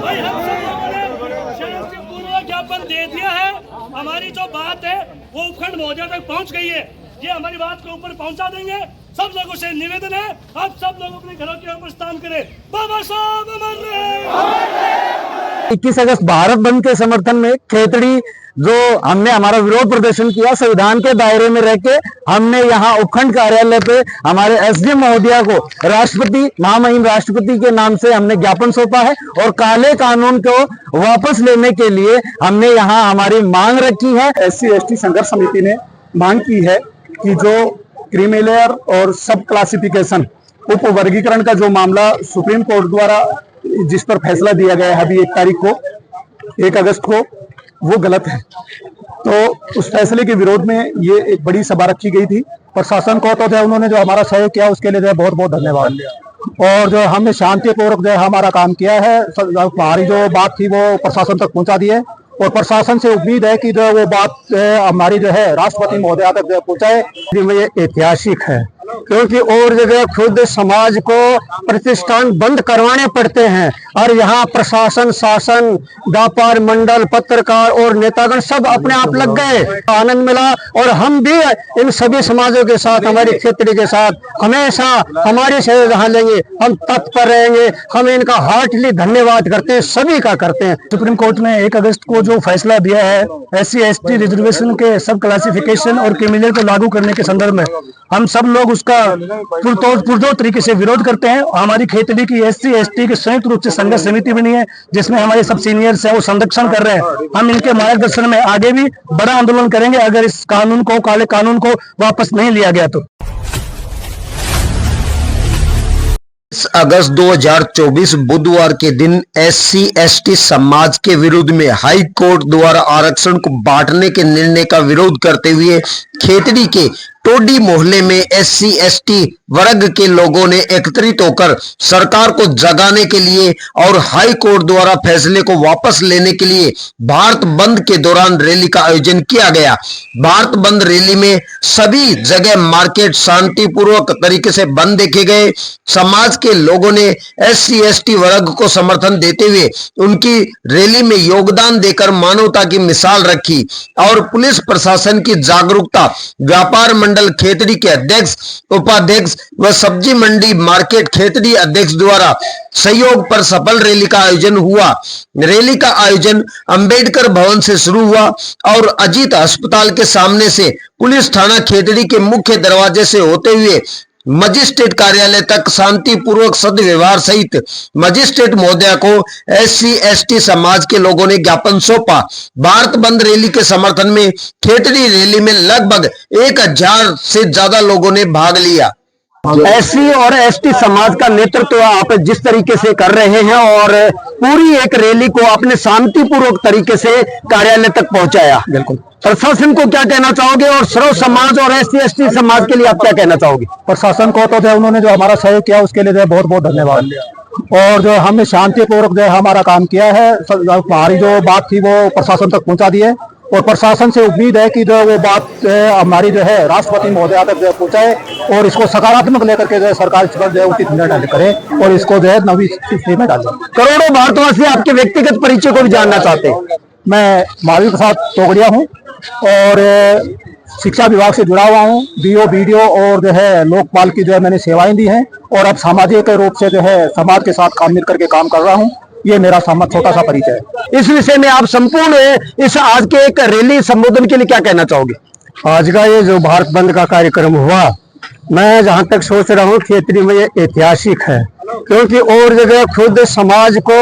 भाई हम सब लोगों ने शांतिपूर्वक ज्ञापन दे दिया है। हमारी जो बात है वो उपखंड महोदय तक पहुंच गई है। ये हमारी बात को ऊपर पहुंचा देंगे। सब लोगों से निवेदन है, आप सब लोग अपने घरों के ऊपर स्थान करें। बाबा साहब अमर रहे। 21 अगस्त भारत बंद के समर्थन में खेतड़ी जो हमने हमारा विरोध प्रदर्शन किया, संविधान के दायरे में रह के हमने यहाँ उपखंड कार्यालय पे हमारे एसडीएम महोदया को राष्ट्रपति, महामहिम राष्ट्रपति के नाम से हमने ज्ञापन सौंपा है और काले कानून को वापस लेने के लिए हमने यहाँ हमारी मांग रखी है। SC/ST संघर्ष समिति ने मांग की है कि जो क्रीमिलेयर और सब क्लासिफिकेशन उप वर्गीकरण का जो मामला सुप्रीम कोर्ट द्वारा जिस पर फैसला दिया गया है अभी 1 तारीख को, 1 अगस्त को, वो गलत है। तो उस फैसले के विरोध में ये एक बड़ी सभा रखी गई थी। प्रशासन को तो जो उन्होंने जो हमारा सहयोग किया उसके लिए जो बहुत बहुत धन्यवाद। और जो हमने शांतिपूर्वक जो हमारा काम किया है, हमारी जो बात थी वो प्रशासन तक पहुंचा दी है और प्रशासन से उम्मीद है कि जो वो बात हमारी जो है राष्ट्रपति महोदया तक पहुंचाए। ये ऐतिहासिक है क्योंकि और जगह खुद समाज को प्रतिष्ठान बंद करवाने पड़ते हैं और यहाँ प्रशासन, शासन, व्यापार मंडल, पत्रकार और नेतागण सब अपने आप लग गए। आनंद मिला और हम भी इन सभी समाजों के साथ, हमारी क्षेत्र के साथ हमेशा हमारी सेवा जहाँ लेंगे, हम तत्पर रहेंगे। हम इनका हार्टली धन्यवाद करते हैं, सभी का करते हैं। सुप्रीम कोर्ट ने 1 अगस्त को जो फैसला दिया है SC/ST रिजर्वेशन के सब क्लासिफिकेशन और क्रिमिनल को लागू करने के संदर्भ में, हम सब लोग उसका पुरजोर तरीके से विरोध करते हैं। हमारी खेतड़ी की SC/ST की संयुक्त रूप से संघर्ष समिति बनी है जिसमें हमारे सब सीनियर्स हैं, वो संरक्षण कर रहे हैं। हम इनके मार्गदर्शन में आगे भी बड़ा आंदोलन करेंगे अगर इस कानून को, काले कानून को वापस नहीं लिया गया तो। 20 अगस्त 2024 बुधवार के दिन SC/ST समाज के विरोध में हाई कोर्ट द्वारा आरक्षण को बांटने के निर्णय का विरोध करते हुए खेतड़ी के टोडी मोहल्ले में SC/ST वर्ग के लोगों ने एकत्रित होकर सरकार को जगाने के लिए और हाई कोर्ट द्वारा फैसले को वापस लेने के लिए भारत बंद के दौरान रैली का आयोजन किया गया। भारत बंद रैली में सभी जगह मार्केट शांतिपूर्वक तरीके से बंद देखे गए। समाज के लोगों ने SC/ST वर्ग को समर्थन देते हुए उनकी रैली में योगदान देकर मानवता की मिसाल रखी और पुलिस प्रशासन की जागरूकता, व्यापार मंडल खेतड़ी के अध्यक्ष, उपाध्यक्ष व सब्जी मंडी मार्केट खेतड़ी अध्यक्ष द्वारा सहयोग पर सफल रैली का आयोजन हुआ। रैली का आयोजन अंबेडकर भवन से शुरू हुआ और अजीत अस्पताल के सामने से पुलिस थाना खेतड़ी के मुख्य दरवाजे से होते हुए मजिस्ट्रेट कार्यालय तक शांतिपूर्वक सदव्यवहार सहित मजिस्ट्रेट महोदया को SC/ST समाज के लोगों ने ज्ञापन सौंपा। भारत बंद रैली के समर्थन में खेतड़ी रैली में लगभग 1000 से ज्यादा लोगों ने भाग लिया। SC और ST समाज का नेतृत्व आप जिस तरीके से कर रहे हैं और पूरी एक रैली को आपने शांतिपूर्वक तरीके से कार्यालय तक पहुंचाया, बिल्कुल प्रशासन को क्या कहना चाहोगे और सर्व समाज और SC/ST समाज के लिए आप क्या कहना चाहोगे? प्रशासन को तो जो उन्होंने जो हमारा सहयोग किया उसके लिए जो बहुत बहुत धन्यवाद। और जो हमने शांतिपूर्वक जो हमारा काम किया है, हमारी जो बात थी वो प्रशासन तक पहुंचा दी है और प्रशासन से उम्मीद है कि जो वो बात हमारी जो है राष्ट्रपति महोदया तक जो पहुंचाए और इसको सकारात्मक लेकर के जो सरकार इस पर जो उचित निर्णय करे और इसको जो है नवी स्थिति में डाले। करोड़ों भारतवासी आपके व्यक्तिगत परिचय को भी जानना चाहते हैं। मैं महावीर प्रसाद तोगड़िया हूँ और शिक्षा विभाग से जुड़ा हुआ हूँ। BO, BDO और जो है लोकपाल की जो है मैंने सेवाएं दी हैं और अब सामाजिक रूप से जो है समाज के साथ काम मिलकर के काम कर रहा हूँ। ये मेरा छोटा सा परिचय है। इस विषय में आप संपूर्ण इस आज के एक रैली संबोधन के लिए क्या कहना चाहोगे? आज का ये जो भारत बंद का कार्यक्रम हुआ, मैं जहाँ तक सोच रहा हूँ खेतड़ी में ये ऐतिहासिक है क्योंकि और जगह खुद समाज को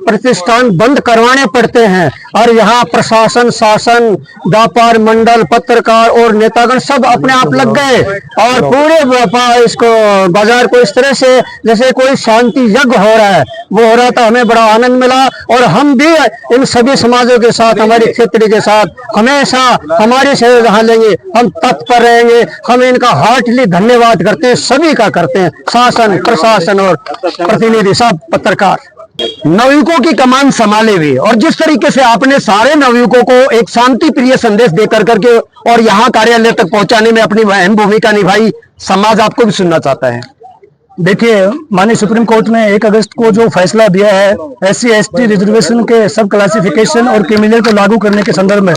प्रतिष्ठान बंद करवाने पड़ते हैं और यहाँ प्रशासन, शासन, व्यापार मंडल, पत्रकार और नेतागण सब अपने आप लग गए और पूरे व्यापार इसको बाजार को इस तरह से जैसे कोई शांति यज्ञ हो रहा है वो हो रहा था। हमें बड़ा आनंद मिला और हम भी इन सभी समाजों के साथ, हमारी क्षेत्र के साथ हमेशा हमारी सेवा जहाँ लेंगे, हम तत्पर रहेंगे। हम इनका हार्टली धन्यवाद करते हैं, सभी का करते हैं, शासन, प्रशासन और प्रतिनिधि सब, पत्रकार। नवयुवकों की कमान संभाले हुए और जिस तरीके से आपने सारे नवयुवकों को एक शांति प्रिय संदेश देकर करके और यहाँ कार्यालय तक पहुंचाने में अपनी अहम भूमिका निभाई, समाज आपको भी सुनना चाहता है। देखिए, माननीय सुप्रीम कोर्ट ने 1 अगस्त को जो फैसला दिया है SC ST रिजर्वेशन के सब क्लासिफिकेशन और क्रीमिलेयर को लागू करने के संदर्भ में,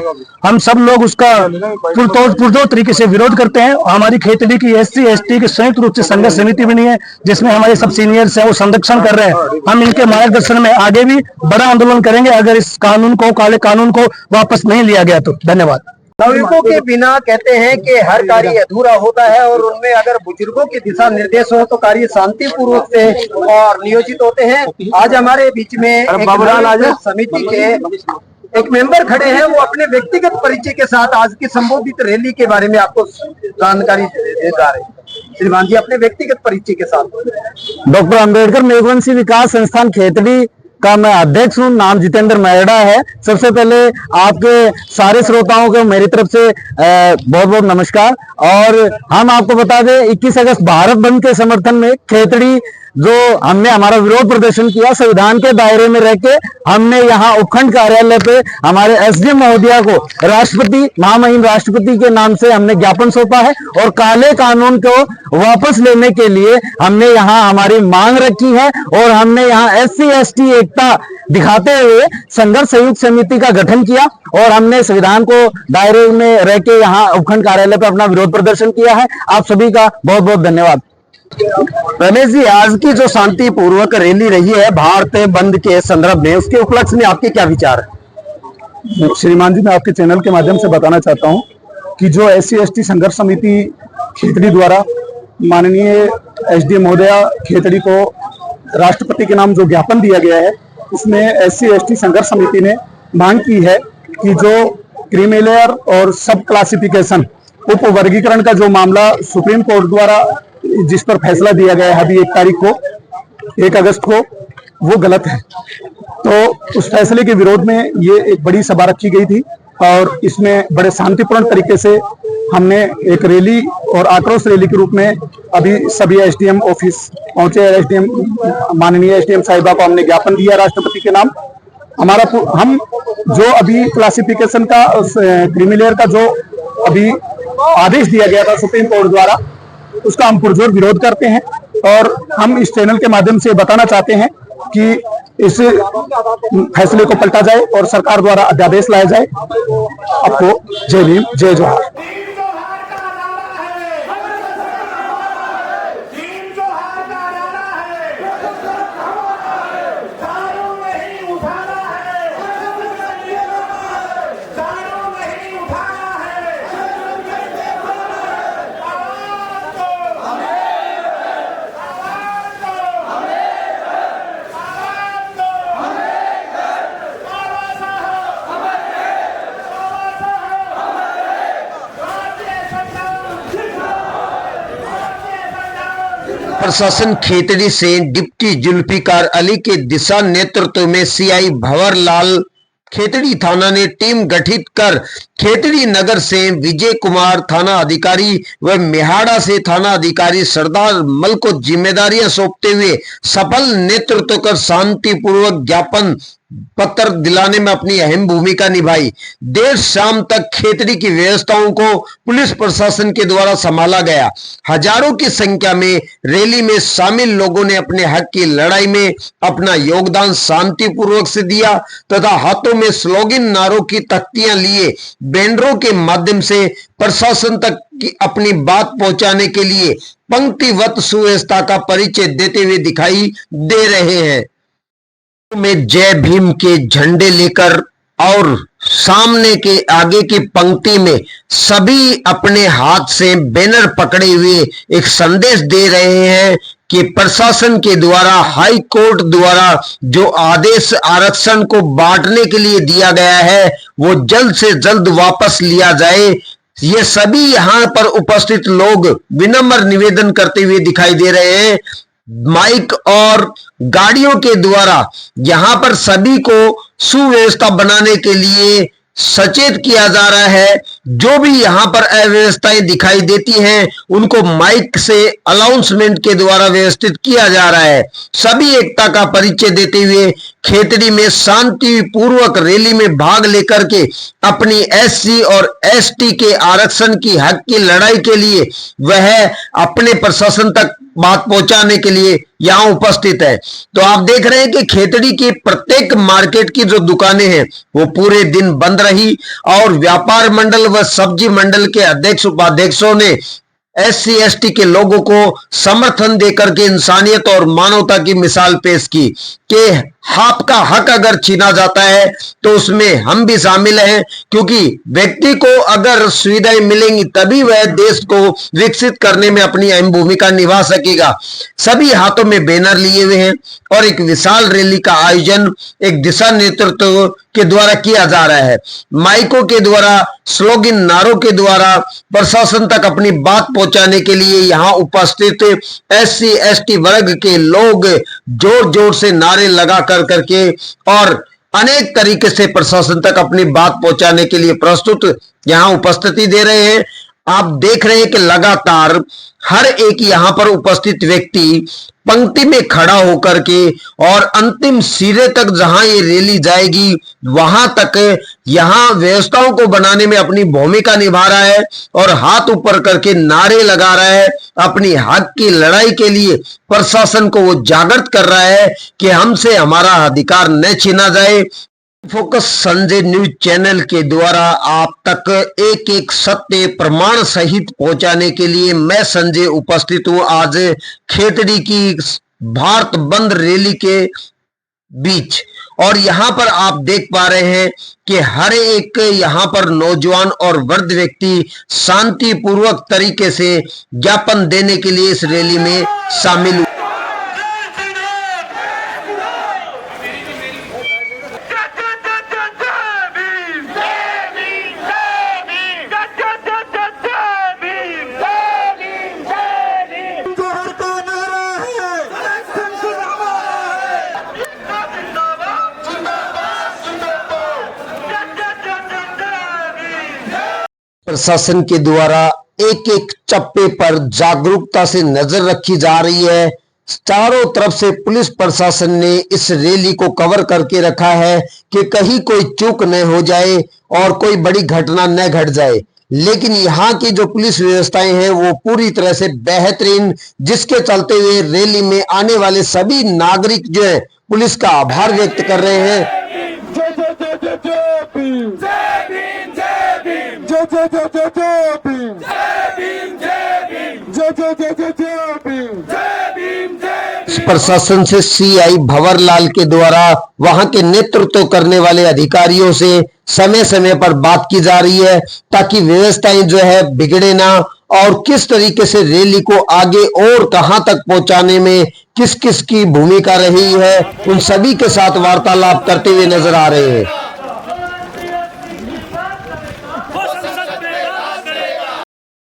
हम सब लोग उसका पुरजोर तरीके से विरोध करते हैं। हमारी खेतड़ी की SC ST की संयुक्त रूप से संघर्ष समिति बनी है, जिसमें हमारे सब सीनियर्स हैं, वो संरक्षण कर रहे हैं। हम इनके मार्गदर्शन में आगे भी बड़ा आंदोलन करेंगे अगर इस कानून को, काले कानून को वापस नहीं लिया गया तो। धन्यवाद। नागरिकों के बिना कहते हैं कि हर कार्य अधूरा होता है और उनमें अगर बुजुर्गों के दिशा निर्देश हो तो कार्य शांतिपूर्वक से और नियोजित होते हैं। आज हमारे बीच में एक समिति के एक मेंबर खड़े हैं, वो अपने व्यक्तिगत परिचय के साथ आज की संबोधित रैली के बारे में आपको जानकारी दे जा रहे हैं। श्रीमान जी, अपने व्यक्तिगत परिचय के साथ। डॉक्टर अंबेडकर मेघवंशी विकास संस्थान खेतड़ी का मैं अध्यक्ष हूँ। नाम जितेंद्र मैड़ा है। सबसे पहले आपके सारे श्रोताओं को मेरी तरफ से बहुत बहुत नमस्कार। और हम आपको बता दें, 21 अगस्त भारत बंद के समर्थन में खेतड़ी जो हमने हमारा विरोध प्रदर्शन किया, संविधान के दायरे में रह के हमने यहाँ उपखंड कार्यालय पे हमारे SDM महोदया को राष्ट्रपति, महामहिम राष्ट्रपति के नाम से हमने ज्ञापन सौंपा है और काले कानून को वापस लेने के लिए हमने यहाँ हमारी मांग रखी है। और हमने यहाँ SC ST एकता दिखाते हुए संघर्ष सहयोग समिति का गठन किया और हमने संविधान को दायरे में रह के यहाँ उपखंड कार्यालय पर अपना विरोध प्रदर्शन किया है। आप सभी का बहुत बहुत धन्यवाद। रमेश जी, आज की जो शांतिपूर्वक रैली रही है भारत बंद के संदर्भ में, उसके उपलक्ष्य में आपके क्या विचार है? श्रीमान जी, मैं आपके चैनल के माध्यम से बताना चाहता हूं कि जो SC ST संघर्ष समिति खेतड़ी द्वारा माननीय SDM महोदया खेतड़ी को राष्ट्रपति के नाम जो ज्ञापन दिया गया है, उसमें SC ST संघर्ष समिति ने मांग की है कि जो क्रीमिलेयर और सब क्लासिफिकेशन उप वर्गीकरण का जो मामला सुप्रीम कोर्ट द्वारा जिस पर फैसला दिया गया है अभी 1 तारीख को, 1 अगस्त को, वो गलत है। तो उस फैसले के विरोध में ये एक बड़ी सभा रखी गई थी और इसमें बड़े शांतिपूर्ण तरीके से हमने एक रैली और आक्रोश रैली के रूप में अभी सभी SDM ऑफिस पहुंचे। SDM माननीय SDM साहिबा को हमने ज्ञापन दिया राष्ट्रपति के नाम। हम जो अभी क्लासिफिकेशन का क्रीमिलेयर का जो अभी आदेश दिया गया था सुप्रीम कोर्ट द्वारा, उसका हम पुरजोर विरोध करते हैं और हम इस चैनल के माध्यम से बताना चाहते हैं कि इस फैसले को पलटा जाए और सरकार द्वारा अध्यादेश लाया जाए। आपको जय भीम, जय जोहार। प्रशासन खेतड़ी से डिप्टी जुल्फिकार अली के दिशा नेतृत्व में CI भंवर लाल खेतड़ी थाना ने टीम गठित कर खेतड़ी नगर से विजय कुमार थाना अधिकारी व मेहाड़ा से थाना अधिकारी सरदार मल को जिम्मेदारियां सौंपते हुए सफल नेतृत्व कर शांतिपूर्वक ज्ञापन पत्र दिलाने में अपनी अहम भूमिका निभाई। देर शाम तक खेतड़ी की व्यवस्थाओं को पुलिस प्रशासन के द्वारा संभाला गया। हजारों की संख्या में रैली में शामिल लोगों ने अपने हक की लड़ाई में अपना योगदान शांतिपूर्वक से दिया तथा हाथों में स्लोगन नारों की तख्तियां लिए बैनरों के माध्यम से प्रशासन तक की अपनी बात पहुंचाने के लिए पंक्तिवत सुव्यवस्था का परिचय देते हुए दिखाई दे रहे हैं। में जय भीम के झंडे लेकर और सामने के आगे की पंक्ति में सभी अपने हाथ से बैनर पकड़े हुए एक संदेश दे रहे हैं कि प्रशासन के द्वारा हाई कोर्ट द्वारा जो आदेश आरक्षण को बांटने के लिए दिया गया है वो जल्द से जल्द वापस लिया जाए। ये सभी यहाँ पर उपस्थित लोग विनम्र निवेदन करते हुए दिखाई दे रहे हैं। माइक और गाड़ियों के द्वारा यहां पर सभी को सुव्यवस्था बनाने के लिए सचेत किया जा रहा है। जो भी यहां पर अव्यवस्थाएं दिखाई देती हैं उनको माइक से अनाउंसमेंट के द्वारा व्यवस्थित किया जा रहा है। सभी एकता का परिचय देते हुए खेतड़ी में शांतिपूर्वक रैली में भाग लेकर के अपनी SC और ST के आरक्षण की हक की लड़ाई के लिए वह अपने प्रशासन तक बात पहुंचाने के लिए यहाँ उपस्थित है। तो आप देख रहे हैं कि खेतड़ी की प्रत्येक मार्केट की जो दुकानें हैं वो पूरे दिन बंद रही और व्यापार मंडल व सब्जी मंडल के अध्यक्ष उपाध्यक्षों ने SC ST के लोगों को समर्थन देकर के इंसानियत और मानवता की मिसाल पेश की कि आपका हक अगर छीना जाता है तो उसमें हम भी शामिल हैं, क्योंकि व्यक्ति को अगर सुविधाएं मिलेंगी तभी वह देश को विकसित करने में अपनी अहम भूमिका निभा सकेगा। सभी हाथों में बैनर लिए हुए हैं और एक विशाल रैली का आयोजन एक दिशा नेतृत्व के द्वारा किया जा रहा है। माइकों के द्वारा, स्लोगन, नारों के द्वारा प्रशासन तक अपनी बात पहुंचाने के लिए यहाँ उपस्थित SC ST वर्ग के लोग जोर जोर से नारे लगा करके और अनेक तरीके से प्रशासन तक अपनी बात पहुंचाने के लिए प्रस्तुत यहाँ उपस्थिति दे रहे हैं। आप देख रहे हैं कि लगातार हर एक यहाँ पर उपस्थित व्यक्ति पंक्ति में खड़ा होकर के और अंतिम सिरे तक जहां ये रैली जाएगी वहां तक यहाँ व्यवस्थाओं को बनाने में अपनी भूमिका निभा रहा है और हाथ ऊपर करके नारे लगा रहा है। अपनी हक की लड़ाई के लिए प्रशासन को वो जागृत कर रहा है कि हमसे हमारा अधिकार न छीना जाए। फोकस संजय न्यूज चैनल के द्वारा आप तक एक एक सत्य प्रमाण सहित पहुंचाने के लिए मैं संजय उपस्थित हूं आज खेतड़ी की भारत बंद रैली के बीच। और यहाँ पर आप देख पा रहे हैं कि हर एक यहाँ पर नौजवान और वृद्ध व्यक्ति शांतिपूर्वक तरीके से ज्ञापन देने के लिए इस रैली में शामिल हुए। प्रशासन के द्वारा एक एक चप्पे पर जागरूकता से नजर रखी जा रही है। चारों तरफ से पुलिस प्रशासन ने इस रैली को कवर करके रखा है कि कहीं कोई चूक न हो जाए और कोई बड़ी घटना न घट जाए। लेकिन यहाँ की जो पुलिस व्यवस्थाएं हैं वो पूरी तरह से बेहतरीन, जिसके चलते हुए रैली में आने वाले सभी नागरिक जो है पुलिस का आभार व्यक्त कर रहे हैं। प्रशासन से CI भंवरलाल के द्वारा वहां के नेतृत्व करने वाले अधिकारियों से समय समय पर बात की जा रही है ताकि व्यवस्थाएं जो है बिगड़े ना और किस तरीके से रैली को आगे और कहां तक पहुंचाने में किस किस की भूमिका रही है उन सभी के साथ वार्तालाप करते हुए नजर आ रहे हैं।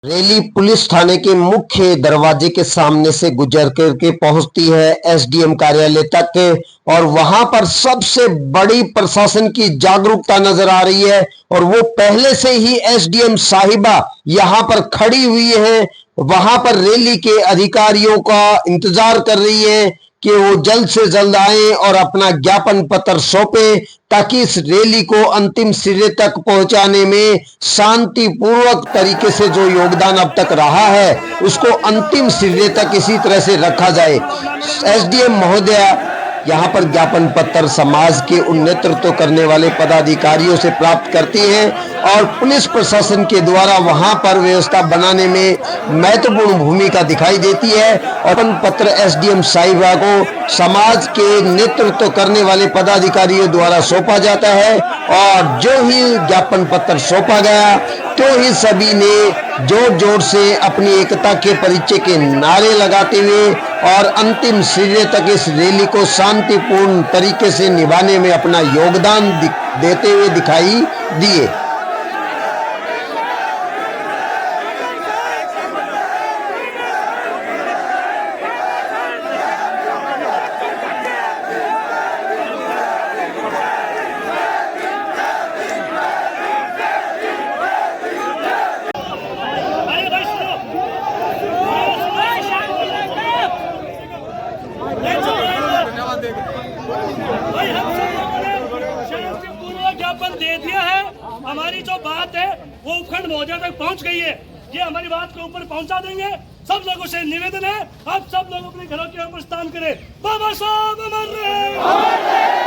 रैली पुलिस थाने के मुख्य दरवाजे के सामने से गुजर करके पहुंचती है SDM कार्यालय तक और वहां पर सबसे बड़ी प्रशासन की जागरूकता नजर आ रही है और वो पहले से ही SDM साहिबा यहां पर खड़ी हुई है। वहां पर रैली के अधिकारियों का इंतजार कर रही है कि वो जल्द से जल्द आए और अपना ज्ञापन पत्र सौंपे ताकि इस रैली को अंतिम सिरे तक पहुंचाने में शांतिपूर्वक तरीके से जो योगदान अब तक रहा है उसको अंतिम सिरे तक इसी तरह से रखा जाए। SDM महोदया यहाँ पर ज्ञापन पत्र समाज के उन नेतृत्व करने वाले पदाधिकारियों से प्राप्त करती हैं और पुलिस प्रशासन के द्वारा वहां पर व्यवस्था बनाने में महत्वपूर्ण भूमिका दिखाई देती है। ज्ञापन पत्र SDM साहिबा को समाज के नेतृत्व करने वाले पदाधिकारियों द्वारा सौंपा जाता है और जो ही ज्ञापन पत्र सौंपा गया तो ही सभी ने जोर जोर से अपनी एकता के परिचय के नारे लगाते हुए और अंतिम सिरे तक इस रैली को शांतिपूर्ण तरीके से निभाने में अपना योगदान देते हुए दिखाई दिए। भाई हम सब लोगों ने शांतिपूर्वक ज्ञापन दे दिया है। हमारी जो बात है वो उपखंड महोदय तक पहुंच गई है। ये हमारी बात के ऊपर पहुंचा देंगे, सब लोगों से निवेदन है, आप सब लोग अपने घरों के ऊपर स्थान करें। बाबा साहब अमर रहे।